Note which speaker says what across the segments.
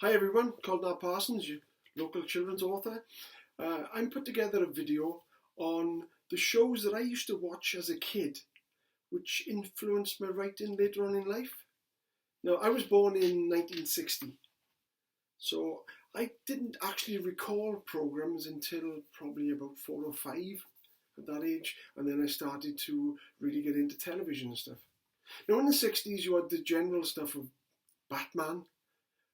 Speaker 1: Hi everyone, Colin Parsons, your local children's author. I'm put together a video on the shows that I used to watch as a kid, which influenced my writing later on in life. Now, I was born in 1960, so I didn't actually recall programs until probably about 4 or 5 at that age, and then I started to really get into television and stuff. Now, in the 60s, you had the general stuff of Batman.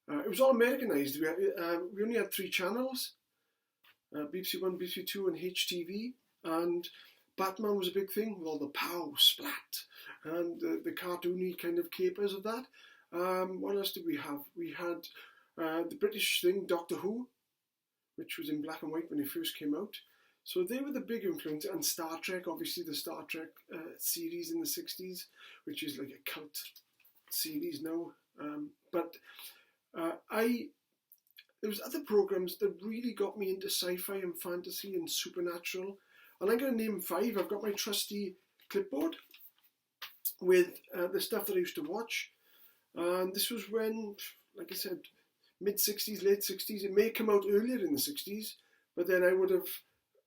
Speaker 1: It was all Americanized. We only had 3 channels, BBC One, BBC Two and HTV, and Batman was a big thing with all the pow, splat, and the cartoony kind of capers of that. What else did we have? We had the British thing, Doctor Who, which was in black and white when it first came out. So they were the big influence, and Star Trek, obviously the Star Trek series in the 60s, which is like a cult series now. There was other programs that really got me into sci-fi and fantasy and supernatural. And I'm going to name 5. I've got my trusty clipboard with the stuff that I used to watch. And this was when, like I said, mid-60s, late 60s. It may come out earlier in the 60s, but then I would have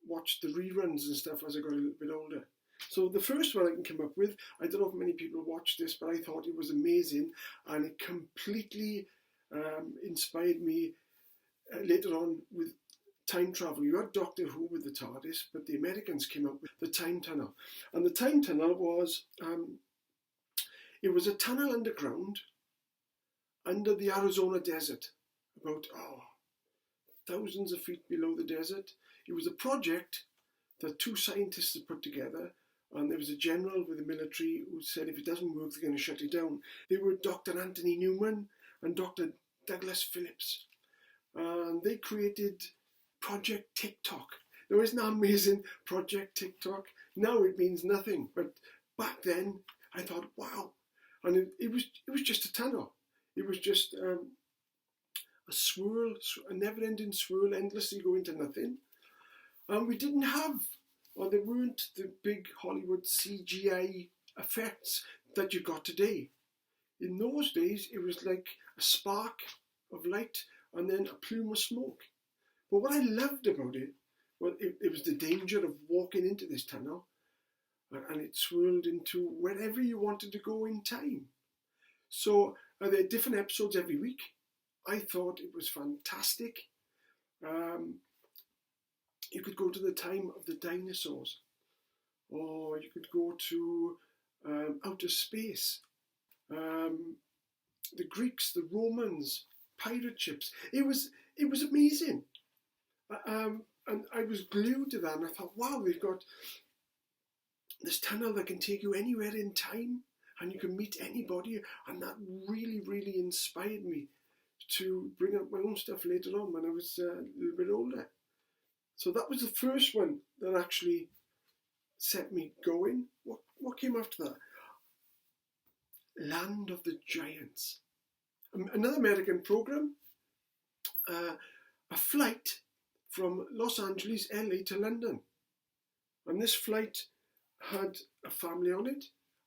Speaker 1: watched the reruns and stuff as I got a little bit older. So the first one I can come up with, I don't know if many people watched this, but I thought it was amazing, and it completely inspired me later on with time travel. You had Doctor Who with the TARDIS, but the Americans came up with the time tunnel. And the time tunnel was, it was a tunnel underground under the Arizona desert, about thousands of feet below the desert. It was a project that 2 scientists had put together, and there was a general with the military who said if it doesn't work, they're going to shut it down. They were Dr. Anthony Newman and Dr. Douglas Phillips. And they created Project TikTok. Now, isn't that amazing? Project TikTok. Now it means nothing, but back then I thought, wow. And it was just a tunnel. It was just a swirl, a never-ending swirl, endlessly going to nothing. And we didn't have, or there weren't the big Hollywood CGI effects that you got today. In those days, it was like a spark of light and then a plume of smoke. But what I loved about it, well, it was the danger of walking into this tunnel, and it swirled into wherever you wanted to go in time. So there are different episodes every week. I thought it was fantastic. You could go to the time of the dinosaurs, or you could go to outer space. The Greeks, the Romans, pirate ships. It was amazing. And I was glued to that, and I thought, wow, we've got this tunnel that can take you anywhere in time, and you can meet anybody, and that really, really inspired me to bring up my own stuff later on when I was a little bit older. So that was the first one that actually set me going. What came after that? Land of the Giants. Another American program, a flight from Los Angeles, LA to London. And this flight had a family on it,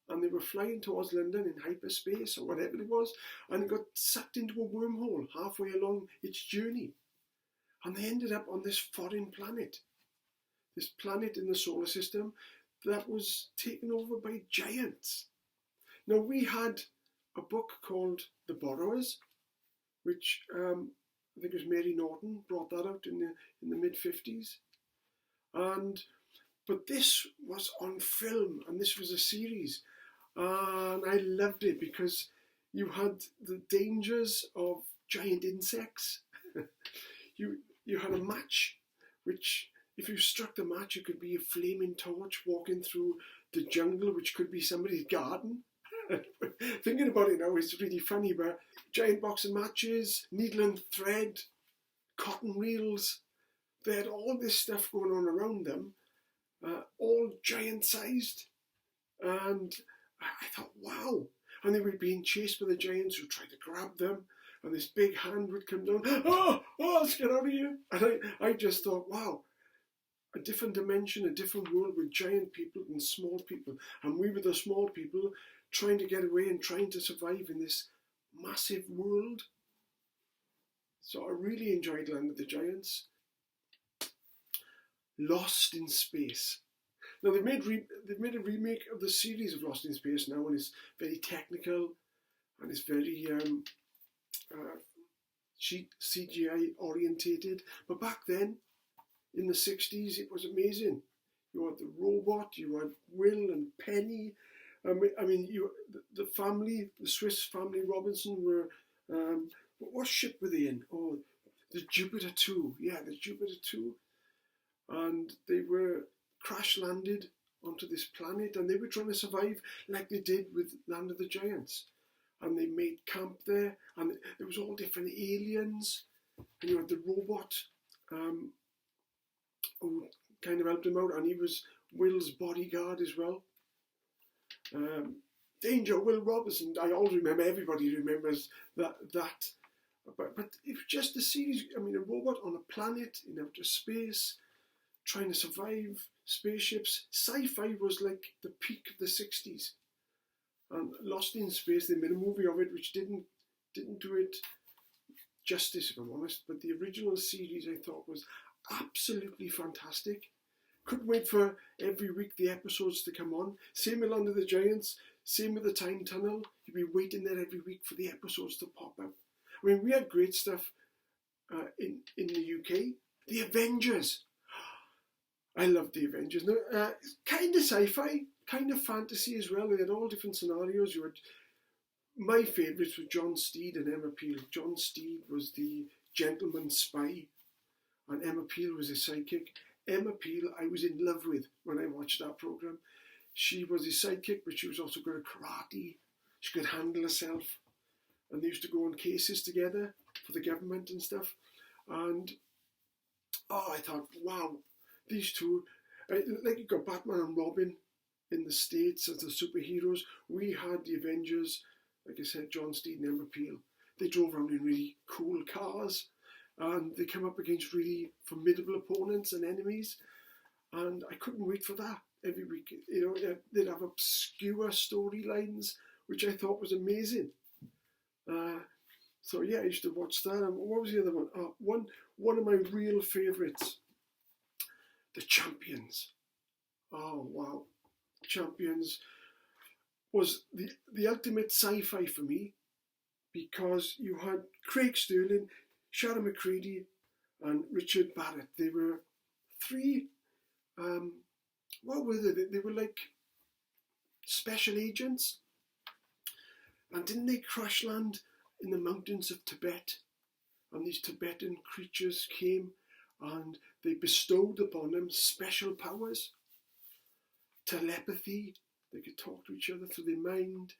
Speaker 1: and they were flying towards London in hyperspace or whatever it was, and it got sucked into a wormhole halfway along its journey. And they ended up on this foreign planet, this planet in the solar system that was taken over by giants. Now, we had a book called The Borrowers, which I think it was Mary Norton brought that out in the mid-50s. But this was on film, and this was a series. And I loved it because you had the dangers of giant insects. You had a match, which if you struck the match, it could be a flaming torch walking through the jungle, which could be somebody's garden. Thinking about it now, it's really funny, but giant box of matches, needle and thread, cotton reels, they had all this stuff going on around them, all giant-sized, and I thought, wow. And they were being chased by the giants who tried to grab them, and this big hand would come down, let's get out of here. And I just thought, wow, a different dimension, a different world with giant people and small people. And we were the small people trying to get away and trying to survive in this massive world. So I really enjoyed Land of the Giants. Lost in Space. Now they've made a remake of the series of Lost in Space now, and it's very technical and it's very CGI orientated. But back then, in the 60s, it was amazing. You had the robot, you had Will and Penny. I mean, the family, the Swiss family Robinson were. What ship were they in? Oh, the Jupiter 2. Yeah, the Jupiter 2. And they were crash landed onto this planet, and they were trying to survive like they did with Land of the Giants. And they made camp there, and there was all different aliens, and you had the robot who kind of helped him out, and he was Will's bodyguard as well. Danger, Will Robinson. I always remember. Everybody remembers that. But it was just the series. I mean, a robot on a planet in outer space, trying to survive, spaceships. Sci-fi was like the peak of the 60s. And Lost in Space, they made a movie of it which didn't do it justice, if I'm honest. But the original series I thought was absolutely fantastic. Couldn't wait for every week the episodes to come on. Same with Land of the Giants, same with the Time Tunnel. You'd be waiting there every week for the episodes to pop up. I mean, we had great stuff in the UK. The Avengers. I loved the Avengers. Kind of sci-fi, kind of fantasy as well. They had all different scenarios. My favourites were John Steed and Emma Peel. John Steed was the gentleman spy, and Emma Peel was a sidekick. Emma Peel, I was in love with when I watched that programme. She was his sidekick, but she was also good at karate. She could handle herself. And they used to go on cases together for the government and stuff. And, I thought, wow, these two, like you got Batman and Robin in the States as the superheroes. We had the Avengers, like I said, John Steed and Emma Peel. They drove around in really cool cars, and they came up against really formidable opponents and enemies. And I couldn't wait for that every week. They'd have obscure storylines, which I thought was amazing. So yeah, I used to watch that. And what was the other one? One of my real favourites, The Champions. Oh wow, Champions was the ultimate sci-fi for me, because you had Craig Sterling, Sharon McCready, and Richard Barrett. They were three. What were they? They were like special agents. And didn't they crash land in the mountains of Tibet? And these Tibetan creatures came and they bestowed upon them special powers. Telepathy, they could talk to each other through their mind.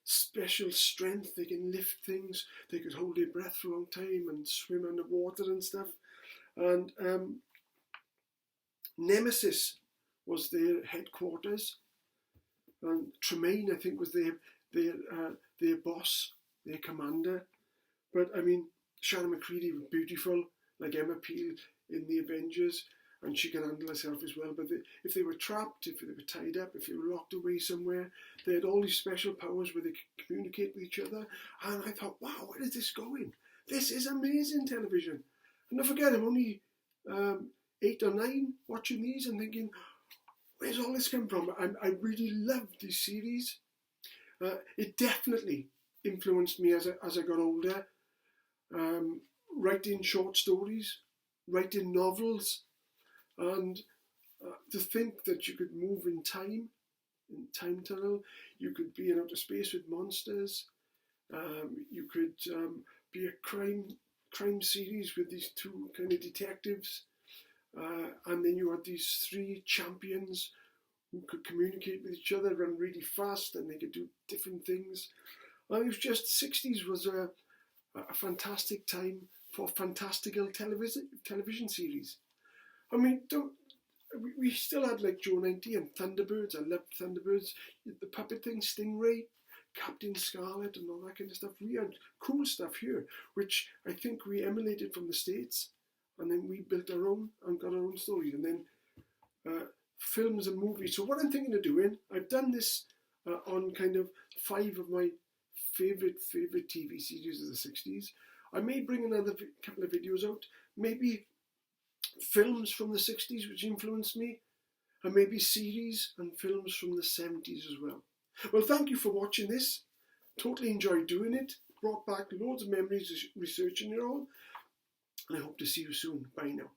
Speaker 1: Special strength, they can lift things. They could hold their breath for a long time and swim underwater and stuff. And Nemesis was their headquarters. And Tremaine, I think, was their boss, their commander. But I mean, Sharon McCready was beautiful, like Emma Peel in the Avengers, and she can handle herself as well. But if they were trapped, if they were tied up, if they were locked away somewhere, they had all these special powers where they could communicate with each other. And I thought, wow, where is this going? This is amazing television. And don't forget, I'm only 8 or 9 watching these and thinking, where's all this come from? I really loved this series. It definitely influenced me as I got older. Writing short stories, writing novels, and to think that you could move in time tunnel, you could be in outer space with monsters, you could be a crime series with these two kind of detectives, and then you had these 3 champions who could communicate with each other, run really fast, and they could do different things. And it was just, 60s was a fantastic time for fantastical television series. I mean, we still had like Joe 90 and Thunderbirds. I loved Thunderbirds. The puppet thing, Stingray, Captain Scarlet, and all that kind of stuff. We had cool stuff here, which I think we emulated from the States, and then we built our own and got our own stories, and then films and movies. So what I'm thinking of doing, I've done this on kind of 5 of my favourite TV series of the 60s. I may bring another couple of videos out, maybe films from the 60s which influenced me, and maybe series and films from the 70s as well. Well, thank you for watching this. Totally enjoyed doing it. Brought back loads of memories researching it all. And I hope to see you soon. Bye now.